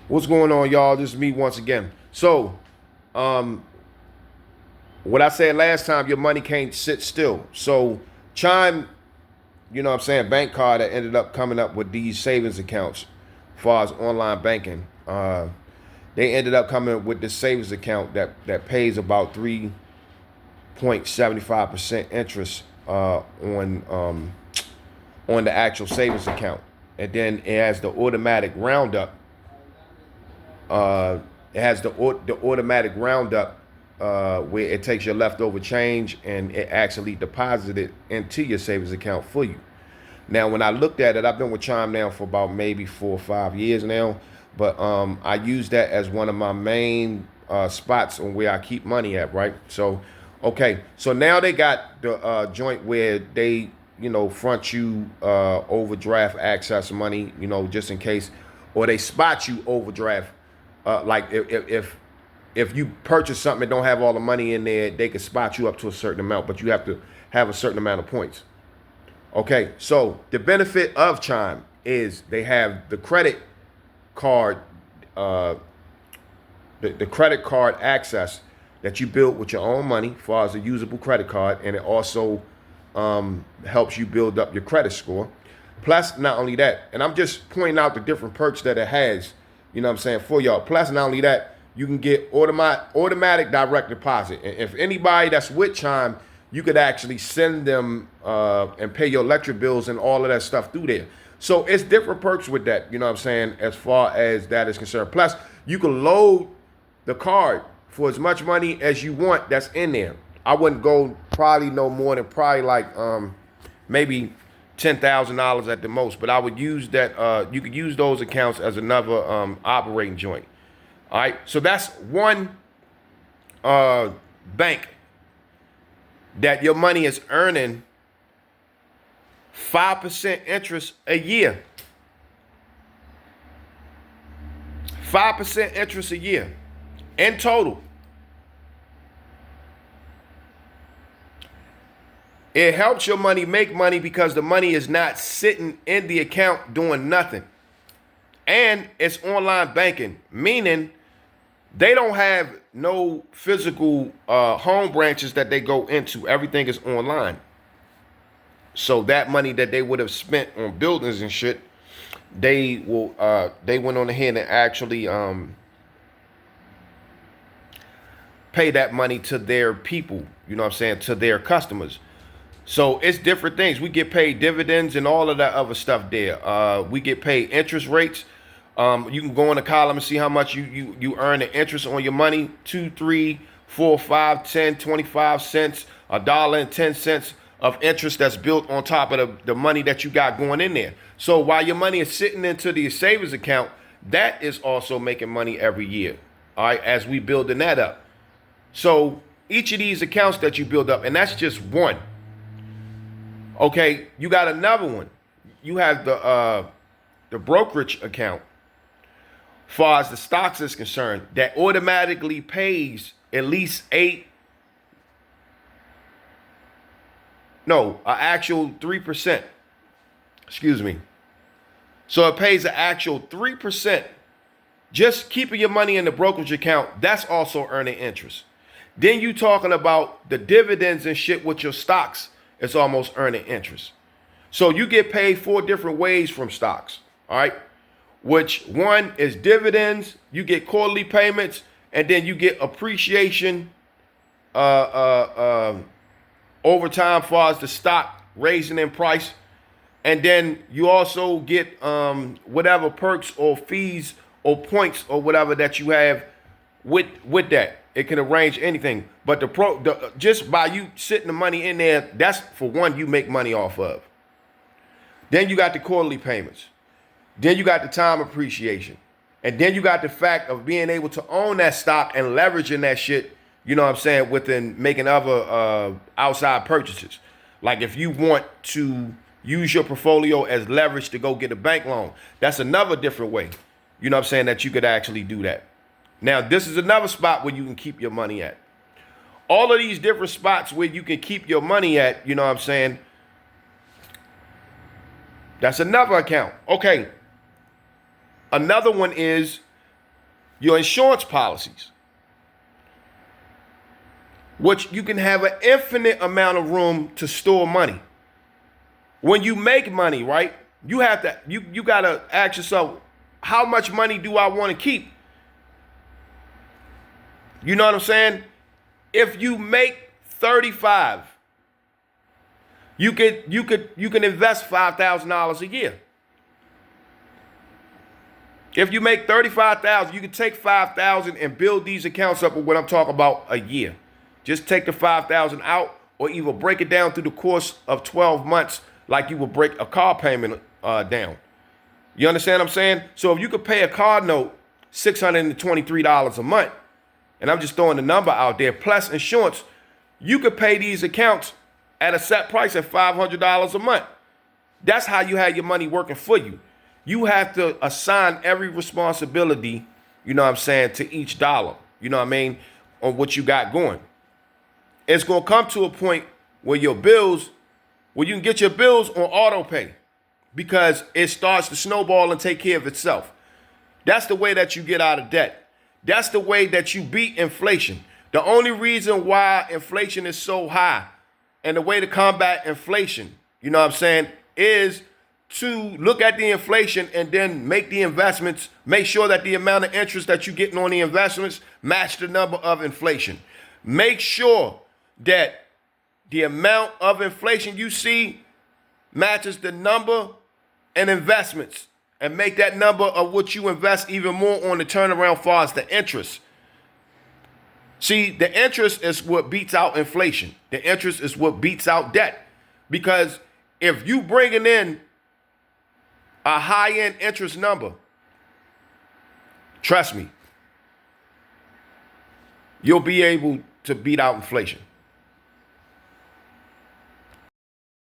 What's going on, y'all? This is me once again. So, what I said last time, your money can't sit still. So, Chime, bank card that ended up coming up with these savings accounts as far as online banking. They ended up coming with this savings account that pays about 3.75% interest on the actual savings account. And then it has the automatic roundup. It has the automatic roundup where it takes your leftover change and it actually deposits it into your savings account for you. Now, when I looked at it, I've been with Chime now for about maybe 4 or 5 years now, but I use that as one of my main spots on where I keep money at, right? So, okay, so now they got the joint where they, front you overdraft access money, just in case, or they spot you overdraft. Like if you purchase something and don't have all the money in there, they can spot you up to a certain amount, but you have to have a certain amount of points. Okay, so the benefit of Chime is they have the credit card, uh, the credit card access that you build with your own money, as far as a usable credit card, and it also helps you build up your credit score. Plus, not only that, and I'm just pointing out the different perks that it has, for y'all. Plus, not only that, you can get automatic direct deposit. And if anybody that's with Chime, you could actually send them and pay your electric bills and all of that stuff through there. So it's different perks with that, as far as that is concerned. Plus, you can load the card for as much money as you want that's in there. I wouldn't go probably no more than probably like maybe $10,000 at the most, but I would use that. You could use those accounts as another operating joint. All right, so that's one bank that your money is earning 5% interest a year. 5% interest a year in total. It helps your money make money because the money is not sitting in the account doing nothing. And it's online banking, meaning they don't have no physical home branches that they go into. Everything is online. So that money that they would have spent on buildings and shit, they went on ahead and actually pay that money to their people, to their customers. So it's different things. We get paid dividends and all of that other stuff there. We get paid interest rates. You can go in the column and see how much you earn in interest on your money. 2, 3, 4, 5, 10, 25 cents, $1.10 of interest that's built on top of the money that you got going in there. So while your money is sitting into the savings account, that is also making money every year. All right, as we building that up. So each of these accounts that you build up, and that's just one. Okay, you got another one. You have the brokerage account. Far as the stocks is concerned, that automatically pays at least an actual 3%. Excuse me. So it pays an actual 3%. Just keeping your money in the brokerage account, that's also earning interest. Then you talking about the dividends and shit with your stocks, it's almost earning interest. So you get paid 4 different ways from stocks. All right. Which one is dividends, you get quarterly payments, and then you get appreciation over time as far as the stock raising in price. And then you also get whatever perks or fees or points or whatever that you have with that. It can arrange anything. But just by you sitting the money in there, that's for one you make money off of. Then you got the quarterly payments. Then you got the time appreciation. And then you got the fact of being able to own that stock and leveraging that shit, within making other outside purchases. Like if you want to use your portfolio as leverage to go get a bank loan, that's another different way, that you could actually do that. Now, this is another spot where you can keep your money at. All of these different spots where you can keep your money at, that's another account. Okay. Another one is your insurance policies, which you can have an infinite amount of room to store money. When you make money, right, you have to, you got to ask yourself, how much money do I want to keep? You know what I'm saying? If you make 35, you can invest $5,000 a year. If you make 35,000, you can take 5,000 and build these accounts up with what I'm talking about a year. Just take the 5,000 out, or either break it down through the course of 12 months like you would break a car payment down. You understand what I'm saying? So if you could pay a car note $623 a month, and I'm just throwing the number out there, plus insurance, you could pay these accounts at a set price at $500 a month. That's how you have your money working for you. You have to assign every responsibility, you know what I'm saying, to each dollar, you know what I mean, on what you got going. It's going to come to a point where your bills, where you can get your bills on auto pay because it starts to snowball and take care of itself. That's the way that you get out of debt. That's the way that you beat inflation. The only reason why inflation is so high and the way to combat inflation, you know what I'm saying, is to look at the inflation and then make the investments, make sure that the amount of interest that you're getting on the investments match the number of inflation. Make sure that the amount of inflation you see matches the number and investments, and make that number of what you invest even more on the turnaround far as the interest. See, the interest is what beats out inflation. The interest is what beats out debt. Because if you bringing in a high-end interest number, trust me, you'll be able to beat out inflation.